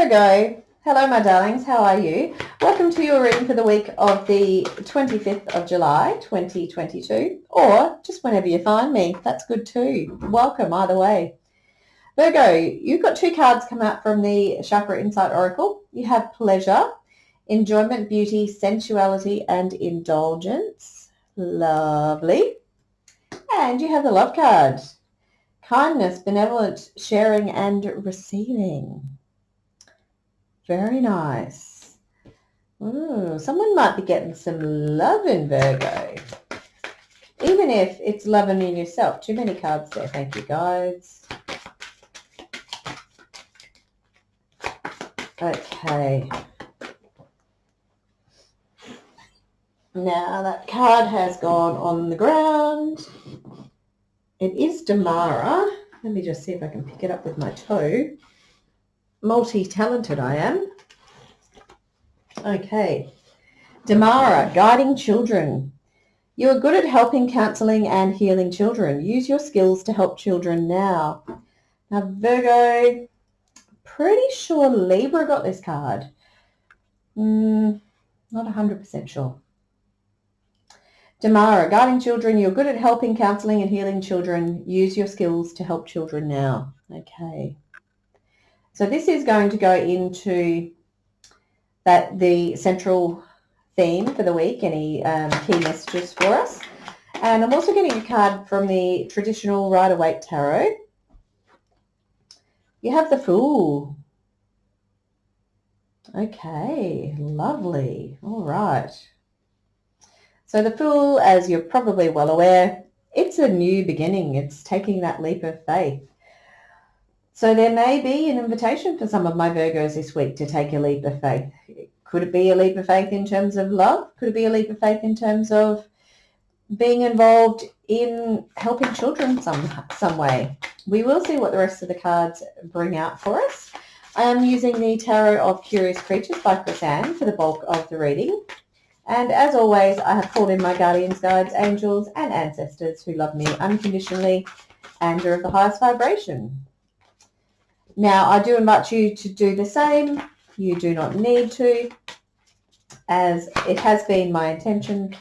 Virgo, hello my darlings, how are you? Welcome to your reading for the week of the 25th of July 2022, or just whenever you find me, that's good too. Welcome either way. Virgo, you've got two cards come out from the Chakra Insight Oracle. You have pleasure, enjoyment, beauty, sensuality and indulgence. Lovely. And you have the love card, kindness, benevolence, sharing and receiving. Very nice. Ooh, someone might be getting some love in Virgo. Even if it's loving in yourself. Too many cards there. Thank you, guys. Okay. Now that card has gone on the ground. It is Damara. Let me just see if I can pick it up with my toe. Multi-talented I am. Okay. Damara, guiding children. You are good at helping, counselling and healing children. Use your skills to help children now. Now, Virgo, pretty sure Libra got this card. Not 100% sure. Damara, guiding children. You're good at helping, counselling and healing children. Use your skills to help children now. Okay. So this is going to go into the central theme for the week, any key messages for us. And I'm also getting a card from the traditional Rider-Waite tarot. You have the Fool. Okay, lovely. All right. So the Fool, as you're probably well aware, it's a new beginning. It's taking that leap of faith. So there may be an invitation for some of my Virgos this week to take a leap of faith. Could it be a leap of faith in terms of love? Could it be a leap of faith in terms of being involved in helping children some way? We will see what the rest of the cards bring out for us. I am using the Tarot of Curious Creatures by Chrysanne for the bulk of the reading. And as always, I have called in my guardians, guides, angels and ancestors who love me unconditionally and are of the highest vibration. Now, I do invite you to do the same. You do not need to, as it has been my intention.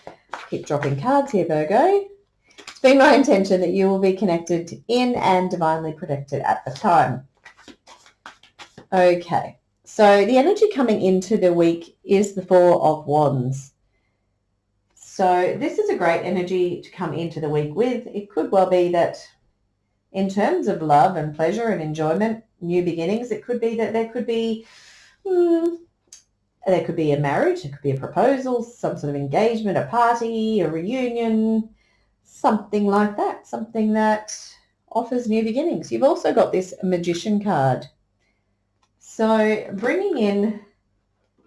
Keep dropping cards here, Virgo. It's been my intention that you will be connected in and divinely protected at the time. Okay, so the energy coming into the week is the Four of Wands. So this is a great energy to come into the week with. It could well be that in terms of love and pleasure and enjoyment, new beginnings, it could be that there could be a marriage, there could be a proposal, some sort of engagement, a party, a reunion, something like that, something that offers new beginnings. You've also got this Magician card. So bringing in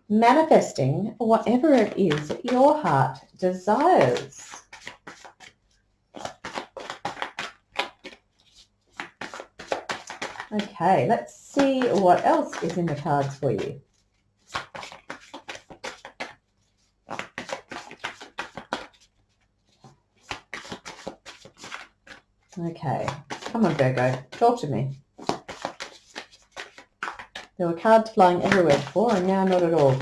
manifesting whatever it is that your heart desires. Okay, let's see what else is in the cards for you. Okay, come on Virgo, talk to me. There were cards flying everywhere before and now not at all.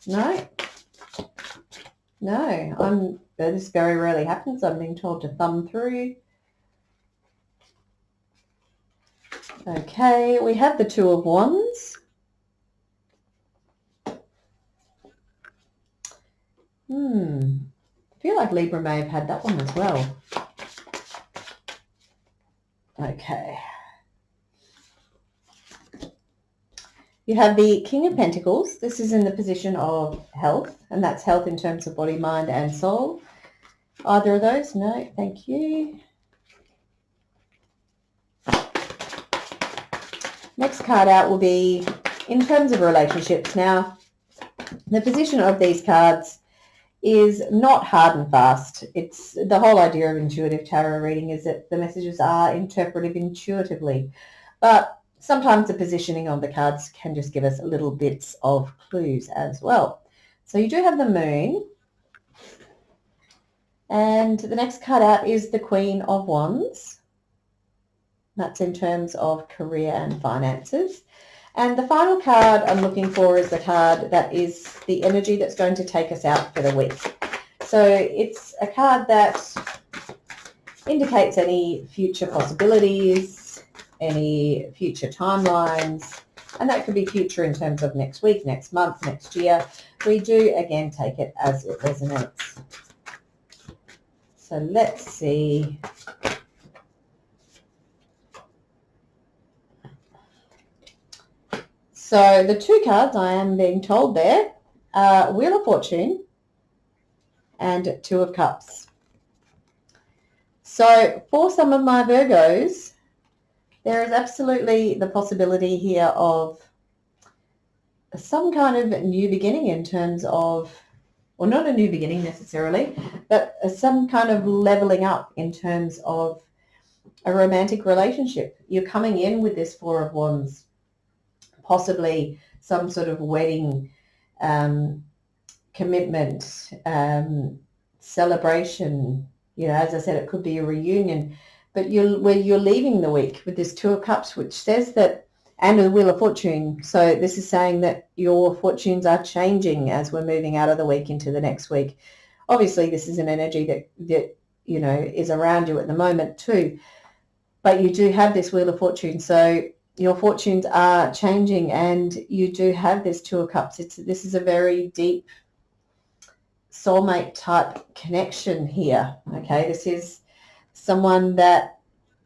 No, this very rarely happens. I'm being told to thumb through. Okay, we have the Two of Wands. I feel like Libra may have had that one as well. Okay. You have the King of Pentacles. This is in the position of health, and that's health in terms of body, mind, and soul. Either of those? No, thank you. Next card out will be in terms of relationships. Now, the position of these cards is not hard and fast. It's the whole idea of intuitive tarot reading is that the messages are interpreted intuitively, but sometimes the positioning of the cards can just give us little bits of clues as well. So you do have the Moon, and the next card out is the Queen of Wands. That's in terms of career and finances. And the final card I'm looking for is the card that is the energy that's going to take us out for the week. So it's a card that indicates any future possibilities, any future timelines, and that could be future in terms of next week, next month, next year. We do, again, take it as it resonates. So let's see. So the two cards I am being told there are Wheel of Fortune and Two of Cups. So for some of my Virgos, there is absolutely the possibility here of some kind of new beginning in terms of, well, not a new beginning necessarily, but some kind of leveling up in terms of a romantic relationship. You're coming in with this Four of Wands, possibly some sort of wedding, commitment, celebration. You know, as I said, it could be a reunion, but where you're leaving the week with this Two of Cups, which says that, and the Wheel of Fortune. So this is saying that your fortunes are changing as we're moving out of the week into the next week. Obviously, this is an energy that you know is around you at the moment too, but you do have this Wheel of Fortune. So your fortunes are changing, and you do have this Two of Cups. This is a very deep soulmate type connection here. Okay, this is someone that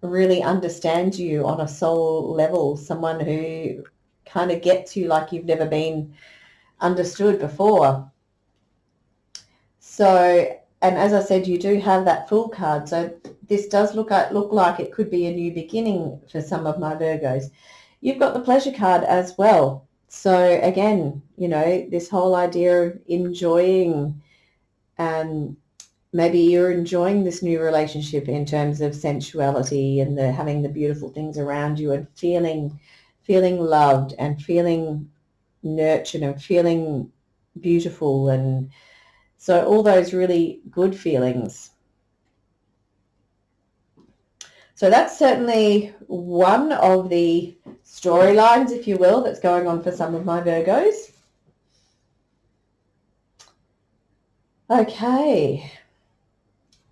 really understands you on a soul level, someone who kind of gets you like you've never been understood before. So, and as I said, you do have that Fool card. So this does look like it could be a new beginning for some of my Virgos. You've got the Pleasure card as well. So again, you know, this whole idea of enjoying, maybe you're enjoying this new relationship in terms of sensuality and having the beautiful things around you and feeling loved and feeling nurtured and feeling beautiful, and so all those really good feelings. So that's certainly one of the storylines, if you will, that's going on for some of my Virgos. Okay.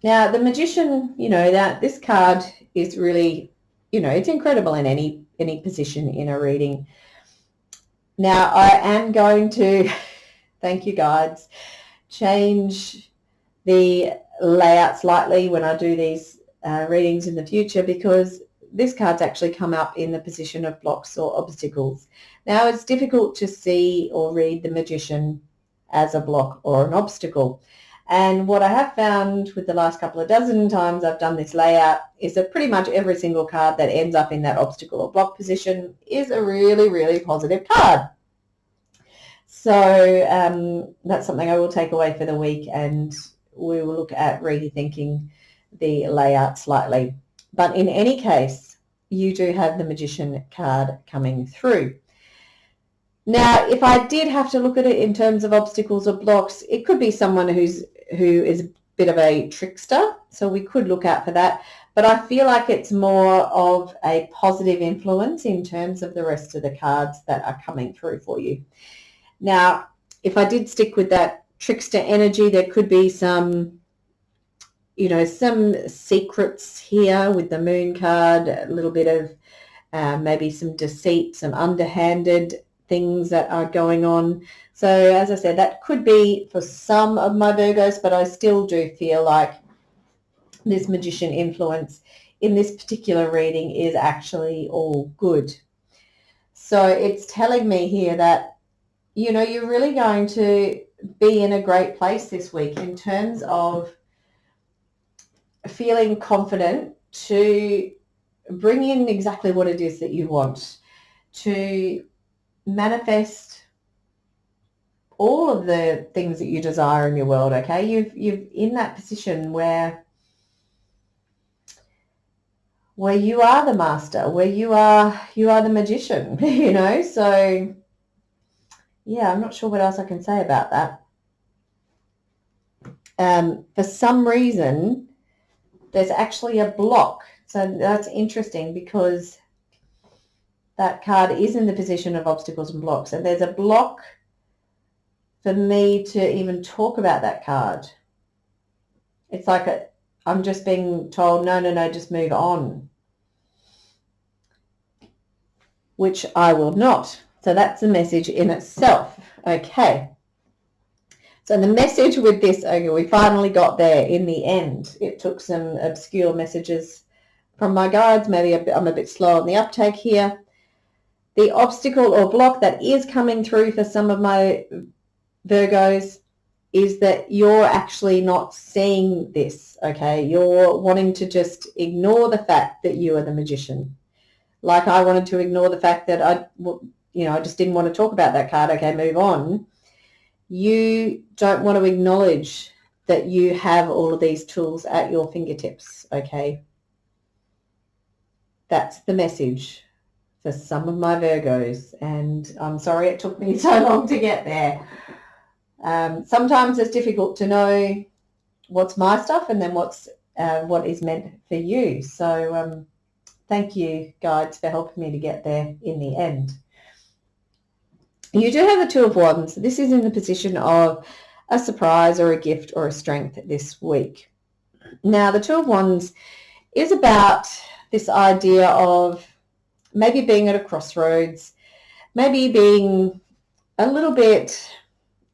Now, the Magician, you know, that this card is really, you know, it's incredible in any position in a reading. Now, I am going to, thank you guides, change the layout slightly when I do these readings in the future, because this card's actually come up in the position of blocks or obstacles. Now, it's difficult to see or read the Magician as a block or an obstacle. And what I have found with the last couple of dozen times I've done this layout is that pretty much every single card that ends up in that obstacle or block position is a really, really positive card. So that's something I will take away for the week, and we will look at rethinking the layout slightly. But in any case, you do have the Magician card coming through. Now, if I did have to look at it in terms of obstacles or blocks, it could be someone who is a bit of a trickster, so we could look out for that. But I feel like it's more of a positive influence in terms of the rest of the cards that are coming through for you. Now, if I did stick with that trickster energy, there could be some, you know, some secrets here with the Moon card, a little bit of maybe some deceit, some underhanded things that are going on. So as I said, that could be for some of my Virgos, but I still do feel like this Magician influence in this particular reading is actually all good. So it's telling me here that, you know, you're really going to be in a great place this week in terms of feeling confident to bring in exactly what it is that you want, to manifest all of the things that you desire in your world. Okay, you've in that position where you are the master, where you are the magician. You know, so yeah, I'm not sure what else I can say about that. For some reason, there's actually a block. So that's interesting because that card is in the position of obstacles and blocks. And there's a block for me to even talk about that card. It's like I'm just being told, no, just move on, which I will not. So that's the message in itself. Okay. So the message with this, okay, we finally got there in the end. It took some obscure messages from my guides. Maybe I'm a bit slow on the uptake here. The obstacle or block that is coming through for some of my Virgos is that you're actually not seeing this, okay? You're wanting to just ignore the fact that you are the magician. Like I wanted to ignore the fact that I just didn't want to talk about that card. Okay, move on. You don't want to acknowledge that you have all of these tools at your fingertips, okay? That's the message for some of my Virgos, and I'm sorry it took me so long to get there. Sometimes it's difficult to know what's my stuff and then what is meant for you. So thank you, guides, for helping me to get there in the end. You do have the Two of Wands. This is in the position of a surprise or a gift or a strength this week. Now, the Two of Wands is about this idea of maybe being at a crossroads, maybe being a little bit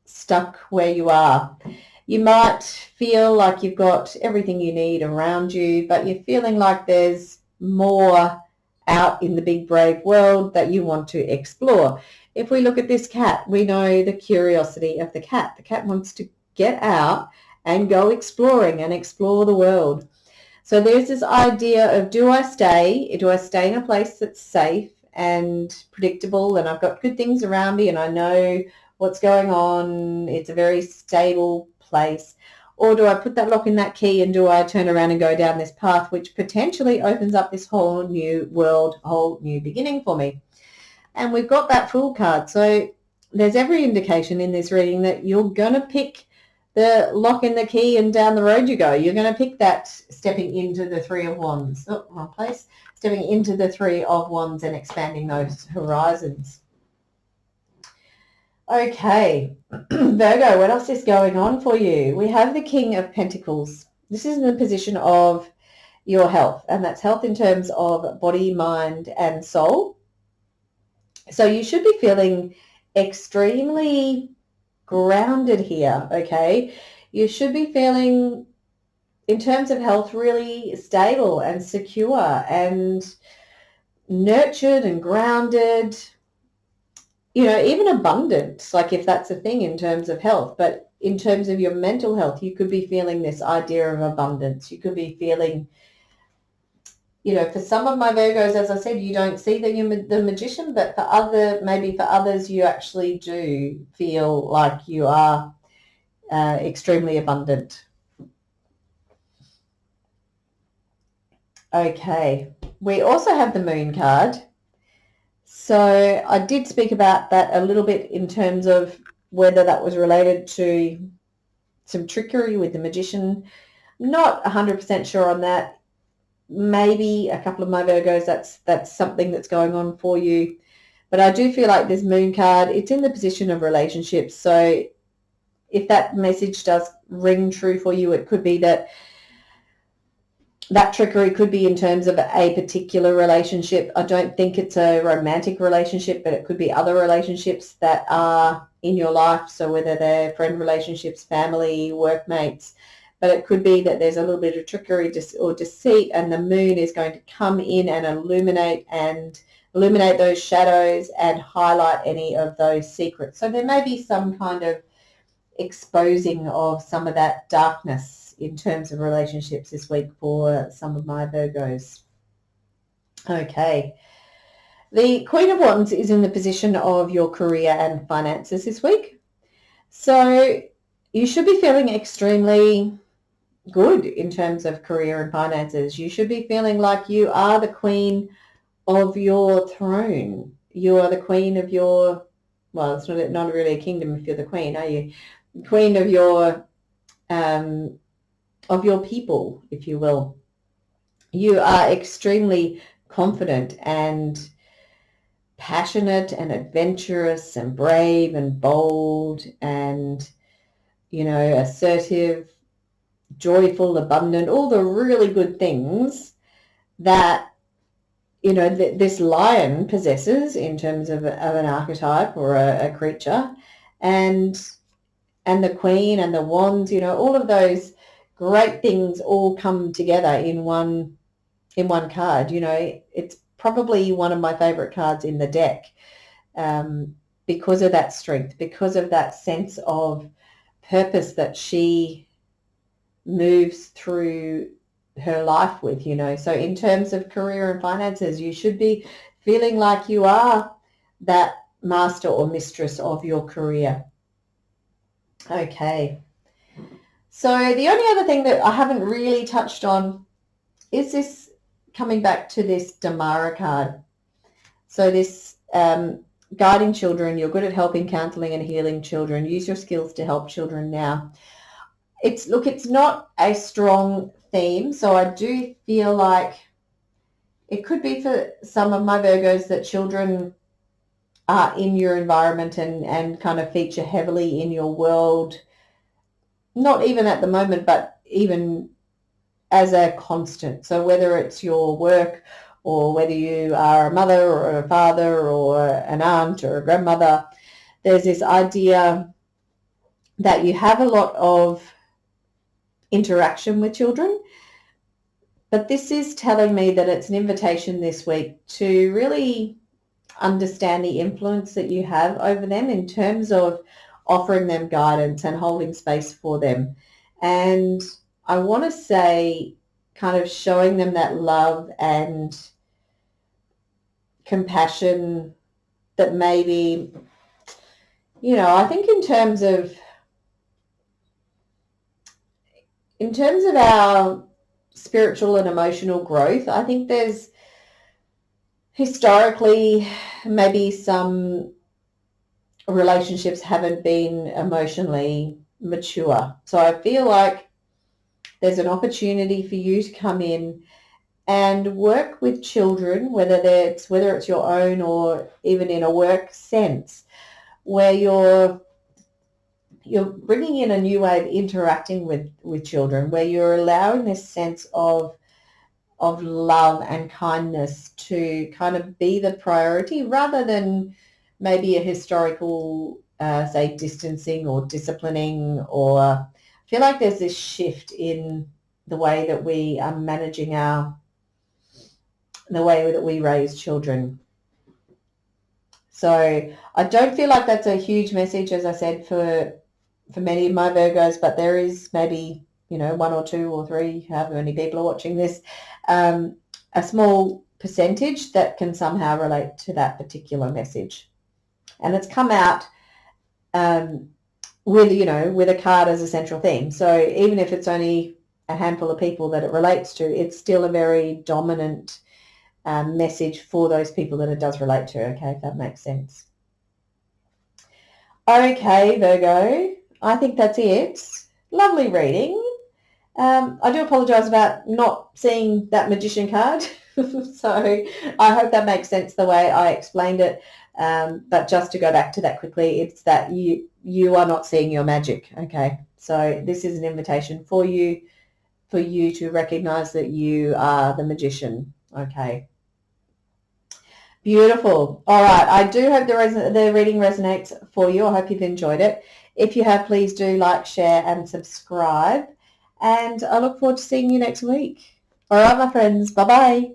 stuck where you are. You might feel like you've got everything you need around you, but you're feeling like there's more out in the big brave world that you want to explore. If we look at this cat, we know the curiosity of the cat. The cat wants to get out and go exploring and explore the world. So there's this idea of, do I stay in a place that's safe and predictable and I've got good things around me and I know what's going on, it's a very stable place, or do I put that lock in that key and do I turn around and go down this path which potentially opens up this whole new world, whole new beginning for me? And we've got that Fool card. So there's every indication in this reading that you're going to pick the lock in the key and down the road you go. You're going to pick that stepping into the Three of Wands. Oh, wrong place. Stepping into the Three of Wands and expanding those horizons. Okay, Virgo, what else is going on for you? We have the King of Pentacles. This is in the position of your health, and that's health in terms of body, mind, and soul. So you should be feeling extremely grounded here, okay? You should be feeling, in terms of health, really stable and secure and nurtured and grounded, even abundant, like if that's a thing in terms of health. But in terms of your mental health, you could be feeling this idea of abundance. You could be feeling, for some of my Virgos, as I said, you don't see that you're the magician, but for others, you actually do feel like you are extremely abundant. Okay, we also have the Moon card. So I did speak about that a little bit in terms of whether that was related to some trickery with the magician. Not 100% sure on that. Maybe a couple of my Virgos, that's something that's going on for you. But I do feel like this Moon card, it's in the position of relationships. So if that message does ring true for you, it could be that trickery could be in terms of a particular relationship. I don't think it's a romantic relationship, but it could be other relationships that are in your life. So whether they're friend relationships, family, workmates, but it could be that there's a little bit of trickery or deceit, and the moon is going to come in and illuminate those shadows and highlight any of those secrets. So there may be some kind of exposing of some of that darkness in terms of relationships this week for some of my Virgos. Okay. The Queen of Wands is in the position of your career and finances this week. So you should be feeling extremely good in terms of career and finances. You should be feeling like you are the queen of your throne. You are the queen of your, well, it's not really a kingdom if you're the queen, are you? Queen of your people, if you will. You are extremely confident and passionate and adventurous and brave and bold and, assertive, joyful, abundant, all the really good things that, this lion possesses in terms of an archetype or a creature. And the queen and the wands, all of those great things all come together in one card. It's probably one of my favorite cards in the deck, because of that strength, because of that sense of purpose that she moves through her life with. So in terms of career and finances, you should be feeling like you are that master or mistress of your career. Okay. So the only other thing that I haven't really touched on is this, coming back to this Damara card. So this guiding children, you're good at helping, counseling and healing children. Use your skills to help children now. It's not a strong theme, so I do feel like it could be for some of my Virgos that children are in your environment and kind of feature heavily in your world, not even at the moment, but even as a constant. So whether it's your work or whether you are a mother or a father or an aunt or a grandmother, there's this idea that you have a lot of interaction with children. But this is telling me that it's an invitation this week to really understand the influence that you have over them in terms of offering them guidance and holding space for them. And I want to say kind of showing them that love and compassion that maybe, I think in terms of our spiritual and emotional growth, I think there's historically maybe some relationships haven't been emotionally mature. So I feel like there's an opportunity for you to come in and work with children, whether it's your own or even in a work sense, where you're bringing in a new way of interacting with children, where you're allowing this sense of love and kindness to kind of be the priority rather than maybe a historical, say, distancing or disciplining. Or I feel like there's this shift in the way that we are managing the way that we raise children. So I don't feel like that's a huge message, as I said, for many of my Virgos, but there is maybe, one or two or three, however many people are watching this, a small percentage that can somehow relate to that particular message. And it's come out with a card as a central theme. So even if it's only a handful of people that it relates to, it's still a very dominant message for those people that it does relate to, okay, if that makes sense. Okay, Virgo, I think that's it. Lovely reading. I do apologise about not seeing that magician card. So I hope that makes sense the way I explained it. But just to go back to that quickly, it's that you are not seeing your magic, okay? So this is an invitation for you to recognise that you are the magician, okay? Beautiful. All right. I do hope the reading resonates for you. I hope you've enjoyed it. If you have, please do like, share, and subscribe. And I look forward to seeing you next week. All right, my friends. Bye-bye.